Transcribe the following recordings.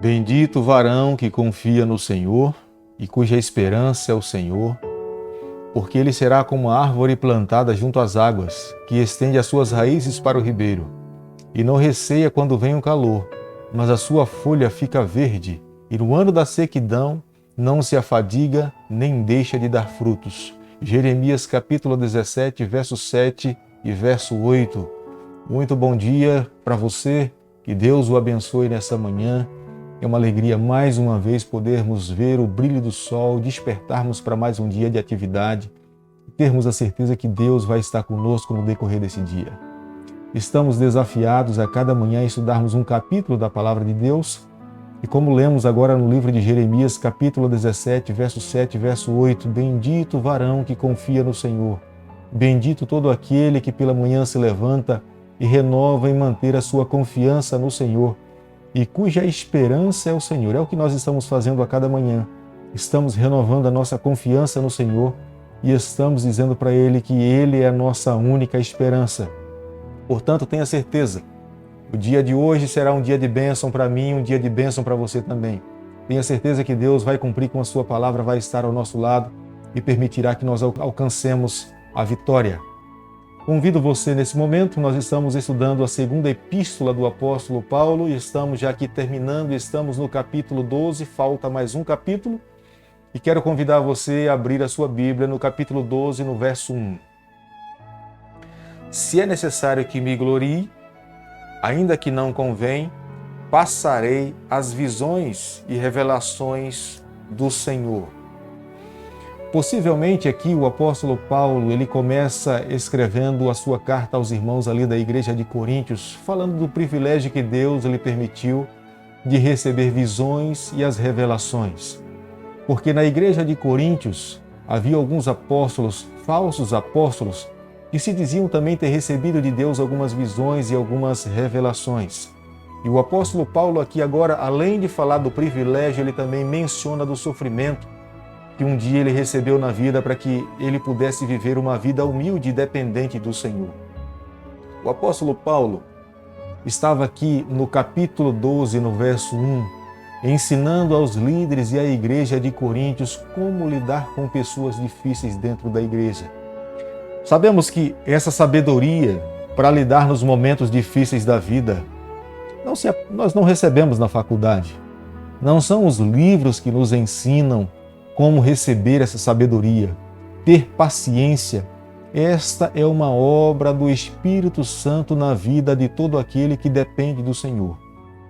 Bendito o varão que confia no Senhor e cuja esperança é o Senhor, porque ele será como a árvore plantada junto às águas, que estende as suas raízes para o ribeiro, e não receia quando vem o calor, mas a sua folha fica verde, e no ano da sequidão não se afadiga, nem deixa de dar frutos. Jeremias capítulo 17, verso 7 e verso 8. Muito bom dia para você, que Deus o abençoe nessa manhã. É uma alegria mais uma vez podermos ver o brilho do sol, despertarmos para mais um dia de atividade e termos a certeza que Deus vai estar conosco no decorrer desse dia. Estamos desafiados a cada manhã estudarmos um capítulo da Palavra de Deus e como lemos agora no livro de Jeremias, capítulo 17, verso 7 e verso 8, bendito o varão que confia no Senhor, bendito todo aquele que pela manhã se levanta e renova em manter a sua confiança no Senhor, e cuja esperança é o Senhor. É o que nós estamos fazendo a cada manhã. Estamos renovando a nossa confiança no Senhor e estamos dizendo para Ele que Ele é a nossa única esperança. Portanto, tenha certeza, o dia de hoje será um dia de bênção para mim, um dia de bênção para você também. Tenha certeza que Deus vai cumprir com a sua palavra, vai estar ao nosso lado e permitirá que nós alcancemos a vitória. Convido você nesse momento, nós estamos estudando a segunda epístola do apóstolo Paulo e estamos já aqui terminando, estamos no capítulo 12, falta mais um capítulo e quero convidar você a abrir a sua Bíblia no capítulo 12, no verso 1. Se é necessário que me glorie, ainda que não convém, passarei as visões e revelações do Senhor. Possivelmente aqui o apóstolo Paulo, ele começa escrevendo a sua carta aos irmãos ali da igreja de Coríntios, falando do privilégio que Deus lhe permitiu de receber visões e as revelações. Porque na igreja de Coríntios havia alguns apóstolos, falsos apóstolos, que se diziam também ter recebido de Deus algumas visões e algumas revelações. E o apóstolo Paulo aqui agora, além de falar do privilégio, ele também menciona do sofrimento que um dia ele recebeu na vida para que ele pudesse viver uma vida humilde e dependente do Senhor. O apóstolo Paulo estava aqui no capítulo 12, no verso 1, ensinando aos líderes e à igreja de Coríntios como lidar com pessoas difíceis dentro da igreja. Sabemos que essa sabedoria para lidar nos momentos difíceis da vida, nós não recebemos na faculdade. Não são os livros que nos ensinam como receber essa sabedoria, ter paciência. Esta é uma obra do Espírito Santo na vida de todo aquele que depende do Senhor,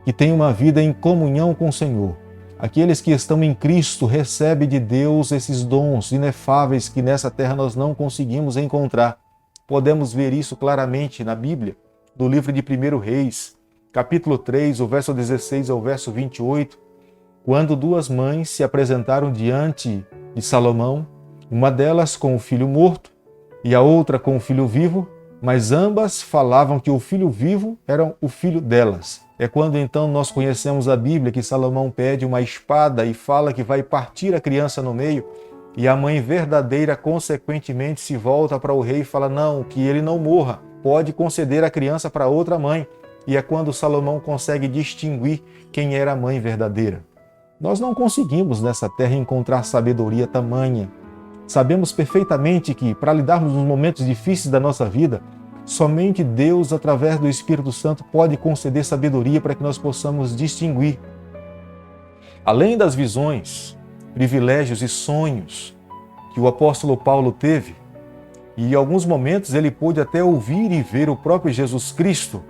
que tem uma vida em comunhão com o Senhor. Aqueles que estão em Cristo recebem de Deus esses dons inefáveis que nessa terra nós não conseguimos encontrar. Podemos ver isso claramente na Bíblia, no livro de 1 Reis, capítulo 3, o verso 16 ao verso 28, quando duas mães se apresentaram diante de Salomão, uma delas com o filho morto e a outra com o filho vivo, mas ambas falavam que o filho vivo era o filho delas. É quando então nós conhecemos a Bíblia que Salomão pede uma espada e fala que vai partir a criança no meio, e a mãe verdadeira consequentemente se volta para o rei e fala não, que ele não morra, pode conceder a criança para outra mãe. E é quando Salomão consegue distinguir quem era a mãe verdadeira. Nós não conseguimos nessa terra encontrar sabedoria tamanha. Sabemos perfeitamente que, para lidarmos nos momentos difíceis da nossa vida, somente Deus, através do Espírito Santo, pode conceder sabedoria para que nós possamos distinguir. Além das visões, privilégios e sonhos que o apóstolo Paulo teve, e em alguns momentos ele pôde até ouvir e ver o próprio Jesus Cristo,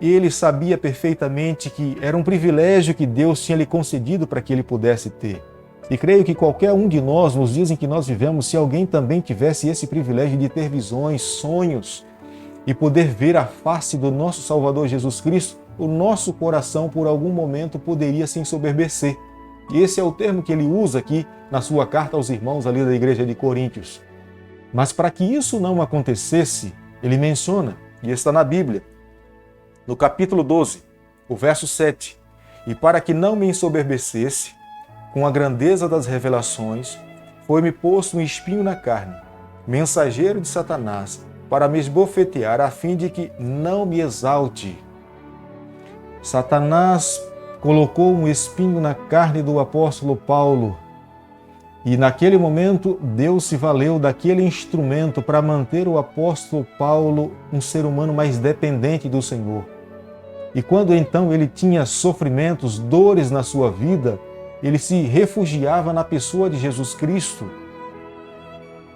e ele sabia perfeitamente que era um privilégio que Deus tinha lhe concedido para que ele pudesse ter. E creio que qualquer um de nós, nos dias em que nós vivemos, se alguém também tivesse esse privilégio de ter visões, sonhos e poder ver a face do nosso Salvador Jesus Cristo, o nosso coração por algum momento poderia se ensoberbecer. E esse é o termo que ele usa aqui na sua carta aos irmãos ali da igreja de Coríntios. Mas para que isso não acontecesse, ele menciona, e está na Bíblia, no capítulo 12, o verso 7, e para que não me ensoberbecesse, com a grandeza das revelações, foi-me posto um espinho na carne, mensageiro de Satanás, para me esbofetear, a fim de que não me exalte. Satanás colocou um espinho na carne do apóstolo Paulo. E naquele momento, Deus se valeu daquele instrumento para manter o apóstolo Paulo um ser humano mais dependente do Senhor. E quando então ele tinha sofrimentos, dores na sua vida, ele se refugiava na pessoa de Jesus Cristo.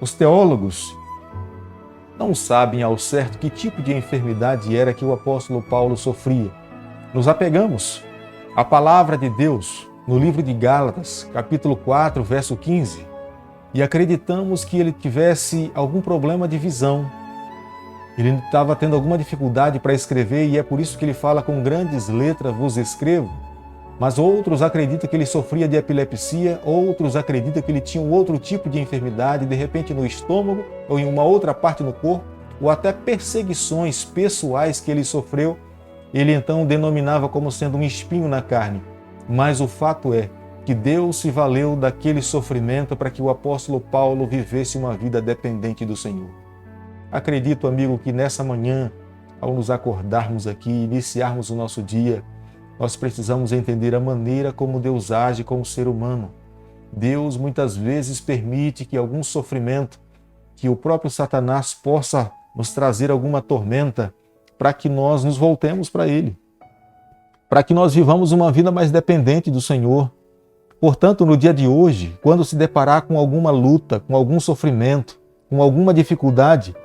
Os teólogos não sabem ao certo que tipo de enfermidade era que o apóstolo Paulo sofria. Nos apegamos à palavra de Deus no livro de Gálatas, capítulo 4, verso 15, e acreditamos que ele tivesse algum problema de visão. Ele estava tendo alguma dificuldade para escrever e é por isso que ele fala com grandes letras vos escrevo. Mas outros acreditam que ele sofria de epilepsia, outros acreditam que ele tinha um outro tipo de enfermidade, de repente no estômago ou em uma outra parte no corpo, ou até perseguições pessoais que ele sofreu, ele então denominava como sendo um espinho na carne. Mas o fato é que Deus se valeu daquele sofrimento para que o apóstolo Paulo vivesse uma vida dependente do Senhor. Acredito, amigo, que nessa manhã, ao nos acordarmos aqui, iniciarmos o nosso dia, nós precisamos entender a maneira como Deus age com o ser humano. Deus muitas vezes permite que algum sofrimento, que o próprio Satanás possa nos trazer alguma tormenta, para que nós nos voltemos para Ele, para que nós vivamos uma vida mais dependente do Senhor. Portanto, no dia de hoje, quando se deparar com alguma luta, com algum sofrimento, com alguma dificuldade,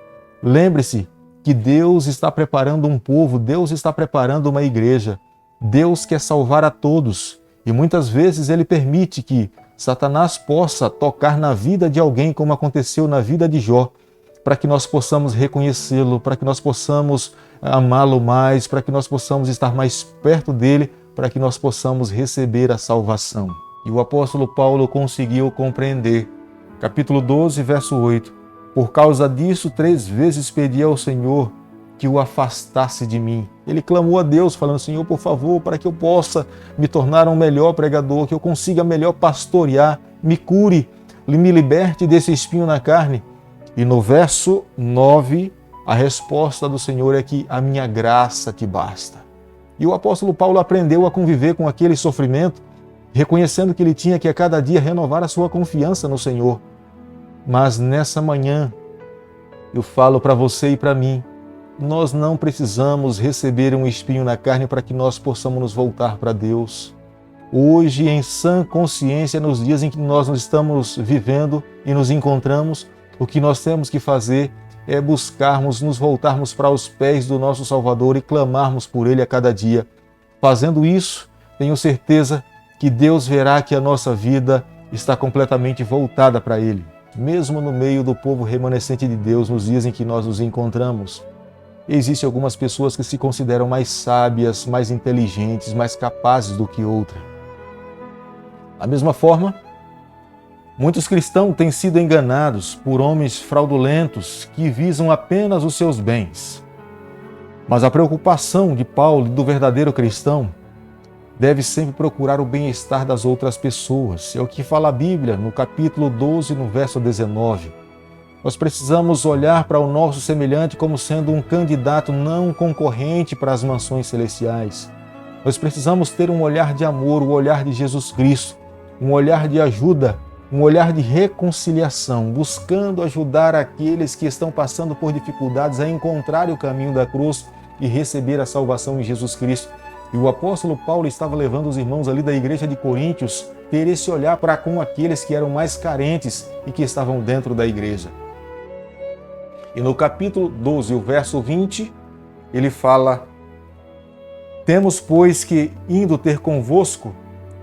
lembre-se que Deus está preparando um povo, Deus está preparando uma igreja. Deus quer salvar a todos e muitas vezes Ele permite que Satanás possa tocar na vida de alguém, como aconteceu na vida de Jó, para que nós possamos reconhecê-lo, para que nós possamos amá-lo mais, para que nós possamos estar mais perto dele, para que nós possamos receber a salvação. E o apóstolo Paulo conseguiu compreender. Capítulo 12, verso 8. Por causa disso, 3 vezes pedi ao Senhor que o afastasse de mim. Ele clamou a Deus, falando: Senhor, por favor, para que eu possa me tornar um melhor pregador, que eu consiga melhor pastorear, me cure, me liberte desse espinho na carne. E no verso 9, a resposta do Senhor é que a minha graça te basta. E o apóstolo Paulo aprendeu a conviver com aquele sofrimento, reconhecendo que ele tinha que a cada dia renovar a sua confiança no Senhor. Mas nessa manhã, eu falo para você e para mim, nós não precisamos receber um espinho na carne para que nós possamos nos voltar para Deus. Hoje, em sã consciência, nos dias em que nós estamos vivendo e nos encontramos, o que nós temos que fazer é buscarmos, nos voltarmos para os pés do nosso Salvador e clamarmos por Ele a cada dia. Fazendo isso, tenho certeza que Deus verá que a nossa vida está completamente voltada para Ele, mesmo no meio do povo remanescente de Deus, nos dias em que nós nos encontramos. Existem algumas pessoas que se consideram mais sábias, mais inteligentes, mais capazes do que outras. Da mesma forma, muitos cristãos têm sido enganados por homens fraudulentos que visam apenas os seus bens. Mas a preocupação de Paulo e do verdadeiro cristão deve sempre procurar o bem-estar das outras pessoas. É o que fala a Bíblia no capítulo 12, no verso 19. Nós precisamos olhar para o nosso semelhante como sendo um candidato não concorrente para as mansões celestiais. Nós precisamos ter um olhar de amor, o olhar de Jesus Cristo, um olhar de ajuda, um olhar de reconciliação, buscando ajudar aqueles que estão passando por dificuldades a encontrar o caminho da cruz e receber a salvação em Jesus Cristo. E o apóstolo Paulo estava levando os irmãos ali da igreja de Coríntios ter esse olhar para com aqueles que eram mais carentes e que estavam dentro da igreja. E no capítulo 12, o verso 20, ele fala: temos, pois, que, indo ter convosco,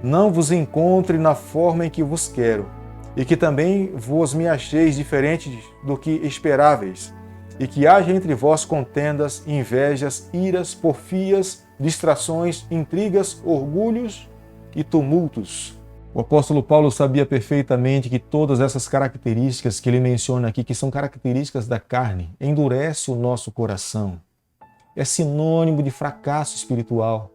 não vos encontre na forma em que vos quero, e que também vos me acheis diferente do que esperáveis, e que haja entre vós contendas, invejas, iras, porfias, distrações, intrigas, orgulhos e tumultos. O apóstolo Paulo sabia perfeitamente que todas essas características que ele menciona aqui, que são características da carne, endurece o nosso coração. É sinônimo de fracasso espiritual.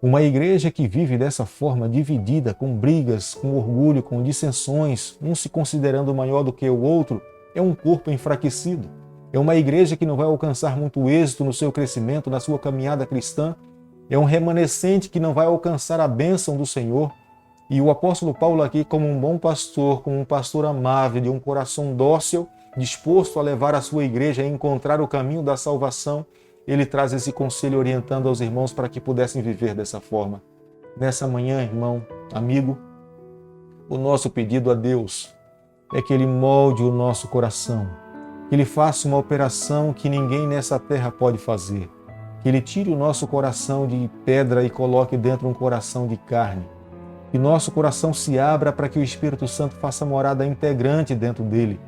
Uma igreja que vive dessa forma, dividida, com brigas, com orgulho, com dissensões, um se considerando maior do que o outro, é um corpo enfraquecido. É uma igreja que não vai alcançar muito êxito no seu crescimento, na sua caminhada cristã, é um remanescente que não vai alcançar a bênção do Senhor. E o apóstolo Paulo aqui, como um bom pastor, como um pastor amável, de um coração dócil, disposto a levar a sua igreja a encontrar o caminho da salvação, ele traz esse conselho orientando aos irmãos para que pudessem viver dessa forma. Nessa manhã, irmão, amigo, o nosso pedido a Deus é que Ele molde o nosso coração, que Ele faça uma operação que ninguém nessa terra pode fazer, que Ele tire o nosso coração de pedra e coloque dentro um coração de carne, que nosso coração se abra para que o Espírito Santo faça morada integrante dentro dele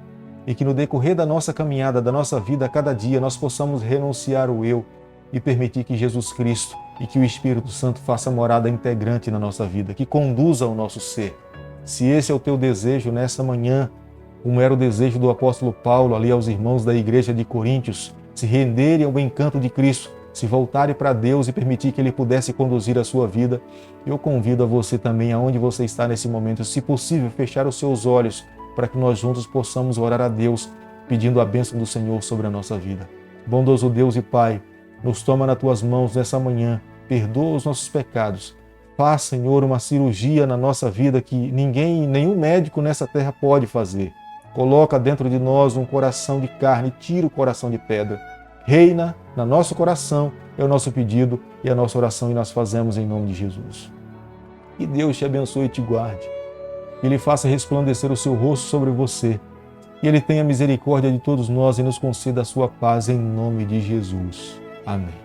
e que no decorrer da nossa caminhada, da nossa vida, a cada dia, nós possamos renunciar o eu e permitir que Jesus Cristo e que o Espírito Santo faça morada integrante na nossa vida, que conduza o nosso ser. Se esse é o teu desejo nessa manhã, como era o desejo do apóstolo Paulo ali aos irmãos da igreja de Coríntios, se renderem ao encanto de Cristo, se voltarem para Deus e permitir que Ele pudesse conduzir a sua vida, eu convido a você também, aonde você está nesse momento, se possível, fechar os seus olhos para que nós juntos possamos orar a Deus, pedindo a bênção do Senhor sobre a nossa vida. Bondoso Deus e Pai, nos toma nas Tuas mãos nessa manhã, perdoa os nossos pecados. Faz, Senhor, uma cirurgia na nossa vida que nenhum médico nessa terra pode fazer. Coloca dentro de nós um coração de carne, tira o coração de pedra. Reina no nosso coração, é o nosso pedido e a nossa oração, e nós fazemos em nome de Jesus. Que Deus te abençoe e te guarde. Que Ele faça resplandecer o seu rosto sobre você. Que Ele tenha misericórdia de todos nós e nos conceda a sua paz em nome de Jesus. Amém.